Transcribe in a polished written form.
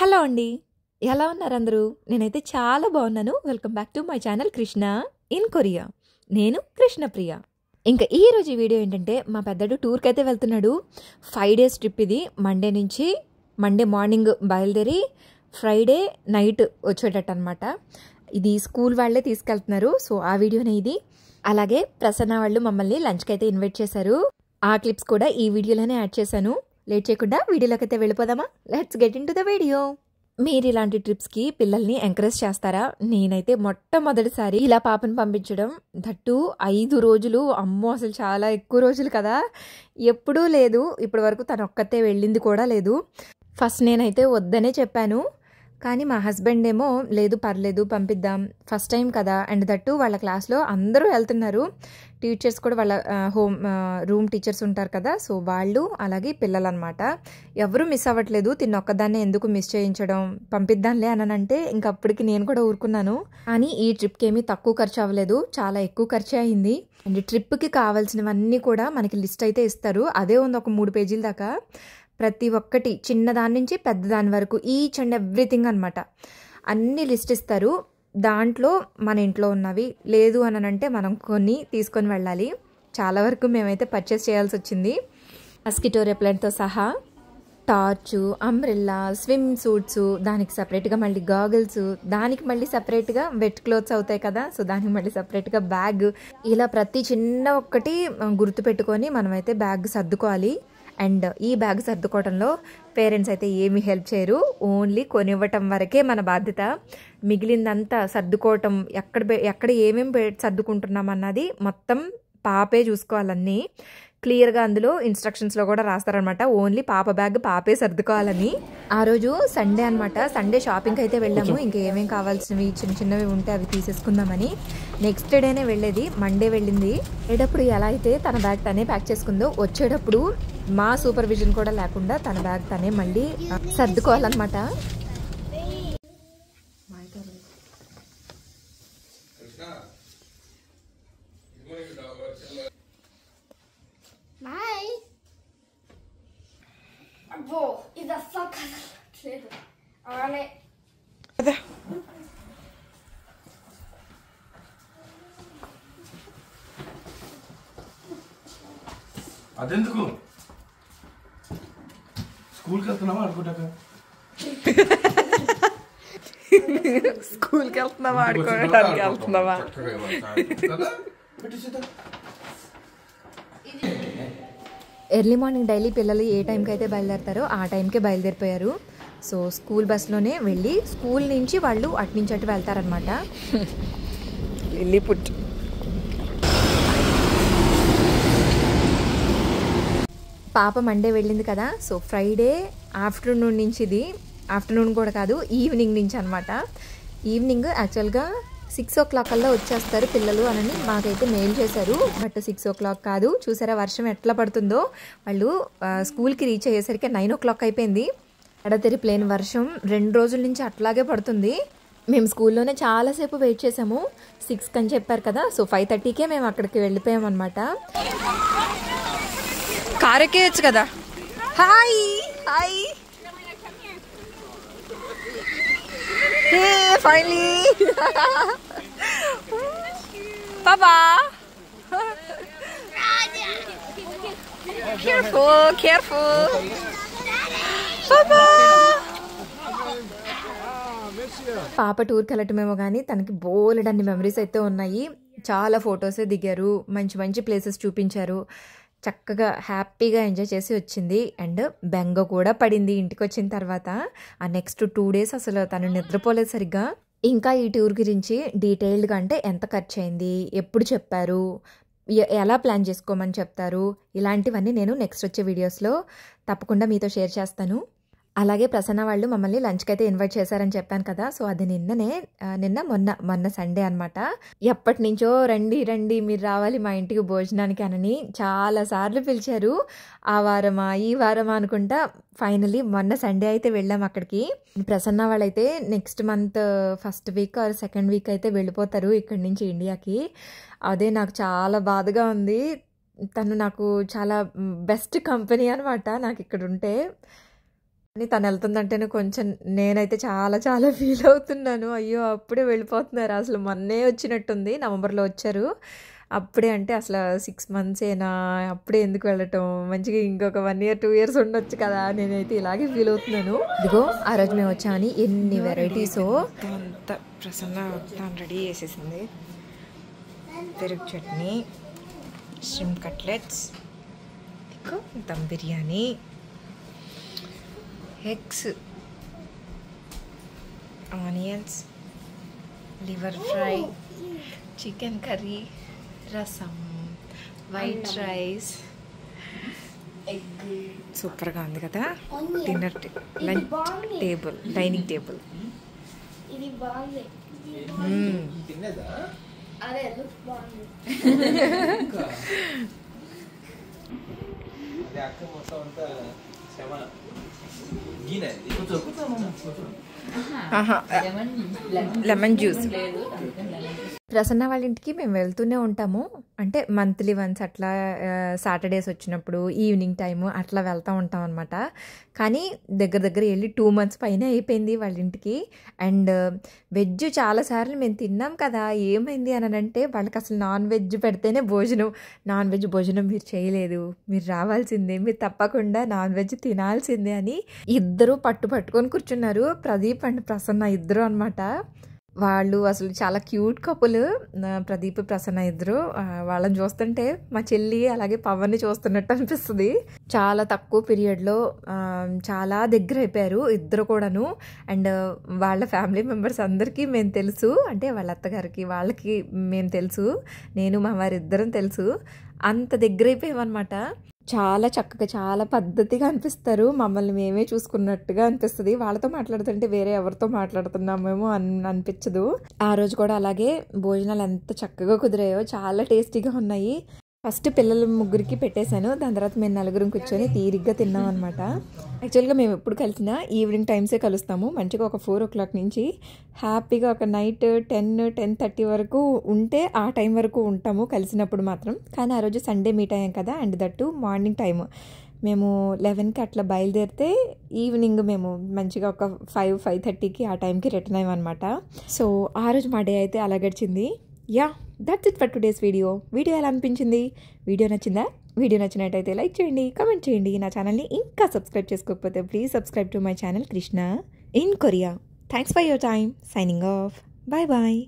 Hello అండి, ఎలా ఉన్నారు అందరూ? నేనైతే చాలా బాగున్నాను. Welcome back to my channel Krishna in Korea. నేను కృష్ణప్రియ. ఇంకా ఈరోజు ఈ వీడియో ఏంటంటే, మా పెద్దడు టూర్కి అయితే వెళ్తున్నాడు. 5 days ట్రిప్ ఇది. మండే మార్నింగ్ బయలుదేరి ఫ్రైడే నైట్ వచ్చేటట్టు అనమాట. ఇది స్కూల్ వాళ్ళే తీసుకెళ్తున్నారు. సో ఆ వీడియోనే ఇది. అలాగే ప్రసన్న వాళ్ళు మమ్మల్ని లంచ్కి అయితే ఇన్వైట్ చేశారు. ఆ క్లిప్స్ కూడా ఈ వీడియోలోనే యాడ్ చేశాను. లేట్ చేయకుండా వీడియోలోకి అయితే వెళ్ళిపోదామా? Let's get in to the video. మీరు ఇలాంటి ట్రిప్స్కి పిల్లల్ని ఎంకరేజ్ చేస్తారా? నేనైతే మొట్టమొదటిసారి ఇలా పాపను పంపించడం, దట్టు 5 రోజులు. అమ్మో, అసలు చాలా ఎక్కువ రోజులు కదా. ఎప్పుడూ లేదు, ఇప్పటి వరకు తను ఒక్కతే వెళ్ళింది కూడా లేదు. ఫస్ట్ నేనైతే వద్దనే చెప్పాను, కానీ మా హస్బెండ్ ఏమో లేదు పర్లేదు పంపిద్దాం, ఫస్ట్ టైం కదా. అండ్ దట్టు వాళ్ళ క్లాస్లో అందరూ వెళ్తున్నారు. టీచర్స్ కూడా వాళ్ళ రూమ్ టీచర్స్ ఉంటారు కదా, సో వాళ్ళు అలాగే పిల్లలు అనమాట. ఎవరు మిస్ అవ్వట్లేదు. తిన్నొక్కదాన్నే ఎందుకు మిస్ చేయించడం, పంపిద్దాంలే అని అంటే ఇంకప్పటికి నేను కూడా ఊరుకున్నాను. కానీ ఈ ట్రిప్కి ఏమీ తక్కువ ఖర్చు అవ్వలేదు, చాలా ఎక్కువ ఖర్చు అయింది. అండ్ ట్రిప్కి కావాల్సినవన్నీ కూడా మనకి లిస్ట్ అయితే ఇస్తారు. అదే ఉంది ఒక 3 పేజీల దాకా. ప్రతి ఒక్కటి చిన్నదాని నుంచి పెద్దదాని వరకు ఈచ్ అండ్ ఎవ్రీథింగ్ అనమాట అన్నీ లిస్ట్ ఇస్తారు. దాంట్లో మన ఇంట్లో ఉన్నవి లేదు అని అంటే మనం కొన్ని తీసుకొని వెళ్ళాలి. చాలా వరకు మేమైతే పర్చేస్ చేయాల్సి వచ్చింది. మస్కిటో రెప్లెంట్తో సహా టార్చు, అంబ్రెల్లా, స్విమ్ సూట్స్, దానికి సపరేట్గా మళ్ళీ గాగుల్స్, దానికి మళ్ళీ సపరేట్గా వెట్ క్లోత్స్ అవుతాయి కదా, సో దానికి మళ్ళీ సపరేట్గా బ్యాగ్. ఇలా ప్రతి చిన్న ఒక్కటి గుర్తుపెట్టుకొని మనమైతే బ్యాగ్ సర్దుకోవాలి. అండ్ ఈ బ్యాగ్ సర్దుకోవడంలో పేరెంట్స్ అయితే ఏమీ హెల్ప్ చేయరు, ఓన్లీ కొనివ్వటం వరకే మన బాధ్యత. మిగిలిందంతా సర్దుకోవటం, ఎక్కడ ఏమేమి సర్దుకుంటున్నాం అన్నది మొత్తం పాపే చూసుకోవాలన్నీ. క్లియర్గా అందులో ఇన్స్ట్రక్షన్స్లో కూడా రాస్తారనమాట, ఓన్లీ పాప బ్యాగ్ పాపే సర్దుకోవాలని. ఆ రోజు సండే అనమాట. సండే షాపింగ్కి అయితే వెళ్ళాము. ఇంకా ఏమేమి కావాల్సినవి చిన్న చిన్నవి ఉంటే అవి తీసేసుకుందామని. నెక్స్ట్ డేనే వెళ్ళేది, మండే వెళ్ళింది. వెళ్ళేటప్పుడు ఎలా అయితే తన బ్యాగ్ తనే ప్యాక్ చేసుకుందో, వచ్చేటప్పుడు మా సూపర్విజన్ కూడా లేకుండా తన బ్యాగ్ తనే మళ్ళీ సర్దుకోవాలన్నమాట. అదెందుకు స్కూల్కి వెళ్తున్నావా అనుకుంటాక? స్కూల్కి వెళ్తున్నావా, ఆడుకోవడానికి వెళ్తున్నావా? ఎర్లీ మార్నింగ్ డైలీ పిల్లలు ఏ టైంకి అయితే బయలుదేరుతారో ఆ టైంకే బయలుదేరిపోయారు. సో స్కూల్ బస్లోనే వెళ్ళి స్కూల్ నుంచి వాళ్ళు అటు నుంచి అటు వెళ్తారనమాట. లిల్లీపుట్ పాప మండే వెళ్ళింది కదా, సో ఫ్రైడే ఆఫ్టర్నూన్ నుంచి, ఇది ఆఫ్టర్నూన్ కూడా కాదు, ఈవినింగ్ నుంచి అనమాట. ఈవినింగ్ యాక్చువల్గా 6 o'clock కల్లా వచ్చేస్తారు పిల్లలు అని మాకైతే మెయిల్ చేశారు. బట్ 6 o'clock కాదు. చూసారా వర్షం ఎట్లా పడుతుందో. వాళ్ళు స్కూల్కి రీచ్ అయ్యేసరికి 9 o'clock అయిపోయింది. ఎడతెరి ప్లేన్ వర్షం 2 రోజుల నుంచి అట్లాగే పడుతుంది. మేము స్కూల్లోనే చాలాసేపు వెయిట్ చేసాము. 6 అని చెప్పారు కదా, సో 5:30కే మేము అక్కడికి వెళ్ళిపోయాం అనమాట. కార్ ఎక్కేయచ్చు కదా. హాయ్ హాయ్, ఫైనలీ పాపా. కేర్ఫుల్ పాపా. పాప టూర్కి వెళ్ళటమేమో కానీ తనకి బోలెడన్ని మెమరీస్ అయితే ఉన్నాయి. చాలా ఫొటోసే దిగారు, మంచి మంచి ప్లేసెస్ చూపించారు. చక్కగా హ్యాపీగా ఎంజాయ్ చేసి వచ్చింది. అండ్ బెంగ కూడా పడింది ఇంటికి వచ్చిన తర్వాత. ఆ నెక్స్ట్ 2 days అసలు తను నిద్రపోలేదు సరిగ్గా. ఇంకా ఈ టూర్ గురించి డీటెయిల్డ్గా, అంటే ఎంత ఖర్చు అయింది, ఎప్పుడు చెప్పారు, ఎలా ప్లాన్ చేసుకోమని చెప్తారు, ఇలాంటివన్నీ నేను నెక్స్ట్ వచ్చే వీడియోస్లో తప్పకుండా మీతో షేర్ చేస్తాను. అలాగే ప్రసన్న వాళ్ళు మమ్మల్ని లంచ్కి అయితే ఇన్వైట్ చేశారని చెప్పాను కదా, సో అది మొన్న సండే అనమాట. ఎప్పటి నుంచో రండి రండి మీరు రావాలి మా ఇంటికి భోజనానికి అని చాలాసార్లు పిలిచారు. ఆ వారమా ఈ వారమా అనుకుంటా ఫైనలీ మొన్న సండే అయితే వెళ్ళాం అక్కడికి. ప్రసన్న వాళ్ళైతే next month first week or second week అయితే వెళ్ళిపోతారు ఇక్కడి నుంచి ఇండియాకి. అదే నాకు చాలా బాధగా ఉంది. తను నాకు చాలా బెస్ట్ కంపెనీ అనమాట నాకు ఇక్కడ ఉంటే. అని తను వెళ్తుందంటేనే కొంచెం నేనైతే చాలా చాలా ఫీల్ అవుతున్నాను. అయ్యో అప్పుడే వెళ్ళిపోతున్నారు, అసలు మొన్నే వచ్చినట్టుంది, నవంబర్లో వచ్చారు. అప్పుడే అంటే అసలు 6 మంత్సేనా, అప్పుడే ఎందుకు వెళ్ళటం, మంచిగా ఇంకొక 1 year 2 years ఉండొచ్చు కదా, నేనైతే ఇలాగే ఫీల్ అవుతున్నాను. ఇదిగో ఆ రోజు మేము వచ్చామని ఎన్ని వెరైటీసో అంత ప్రసన్న రెడీ చేసేసింది. పెరుగు chutney, shrimp cutlets, dum biryani, eggs, onions, liver fry, chicken curry, rasam, white rice. సూపర్గా ఉంది కదా dinner lunch table, dining table. Lemon juice. Prasanna వాళ్ళ ఇంటికి మేము వెళ్తూనే ఉంటాము, అంటే మంత్లీ వన్స్ అట్లా, సాటర్డేస్ వచ్చినప్పుడు ఈవినింగ్ టైము అట్లా వెళ్తూ ఉంటాం అనమాట. కానీ దగ్గర వెళ్ళి 2 months పైన అయిపోయింది వాళ్ళ ఇంటికి. అండ్ వెజ్ చాలాసార్లు మేము తిన్నాం కదా, ఏమైంది అని అంటే వాళ్ళకి అసలు నాన్ వెజ్ పెడితేనే భోజనం, నాన్ వెజ్ భోజనం మీరు చేయలేదు, మీరు రావాల్సిందే, మీరు తప్పకుండా నాన్ వెజ్ తినాల్సిందే అని ఇద్దరు పట్టుకొని కూర్చున్నారు. ప్రదీప్ అండ్ ప్రసన్న ఇద్దరు అనమాట. వాళ్ళు అసలు చాలా క్యూట్ కపుల్, ప్రదీప్ ప్రసన్న ఇద్దరు. వాళ్ళని చూస్తుంటే మా చెల్లి అలాగే పవన్ని చూస్తున్నట్టు అనిపిస్తుంది. చాలా తక్కువ పీరియడ్లో చాలా దగ్గర అయిపోయారు ఇద్దరు కూడాను. అండ్ వాళ్ళ ఫ్యామిలీ మెంబర్స్ అందరికీ మేము తెలుసు, అంటే వాళ్ళ అత్తగారికి వాళ్ళకి మేము తెలుసు, నేను మా వారిద్దరం తెలుసు. అంత దగ్గర అయిపోయామన్నమాట. చాలా చక్కగా చాలా పద్ధతిగా అనిపిస్తారు, మమ్మల్ని మేమే చూసుకున్నట్టుగా అనిపిస్తుంది. వాళ్ళతో మాట్లాడుతుంటే వేరే ఎవరితో మాట్లాడుతున్నామేమో అనిపించదు. ఆ రోజు కూడా అలాగే భోజనాలు ఎంత చక్కగా కుదిరాయో, చాలా టేస్టీగా ఉన్నాయి. ఫస్ట్ పిల్లల ముగ్గురికి పెట్టేశాను, దాని తర్వాత మేము నలుగురం కూర్చొని తీరిగ్గా తిన్నాం అనమాట. యాక్చువల్గా మేము ఎప్పుడు కలిసినా ఈవినింగ్ టైమ్సే కలుస్తాము, మంచిగా ఒక 4 o'clock నుంచి హ్యాపీగా ఒక నైట్ 10-10:30 వరకు ఉంటే ఆ టైం వరకు ఉంటాము కలిసినప్పుడు మాత్రం. కానీ ఆ రోజు సండే మీట్ అయ్యాం కదా, అండ్ దట్టు మార్నింగ్ టైము. మేము 11కి అట్లా బయలుదేరితే ఈవినింగ్ మేము మంచిగా ఒక 5-5:30కి ఆ టైంకి రిటర్న్ అయ్యామన్నమాట. సో ఆ రోజు మా డే అయితే అలా గడిచింది. Yeah, that's it for today's video. Video ఎలా అనిపించింది? వీడియో నచ్చిందా? వీడియో నచ్చినట్టయితే లైక్ చేయండి, కామెంట్ చేయండి. నా ఛానల్ని ఇంకా సబ్స్క్రైబ్ చేసుకోకపోతే please subscribe to my channel Krishna in Korea. Thanks for your time. Signing off. Bye bye.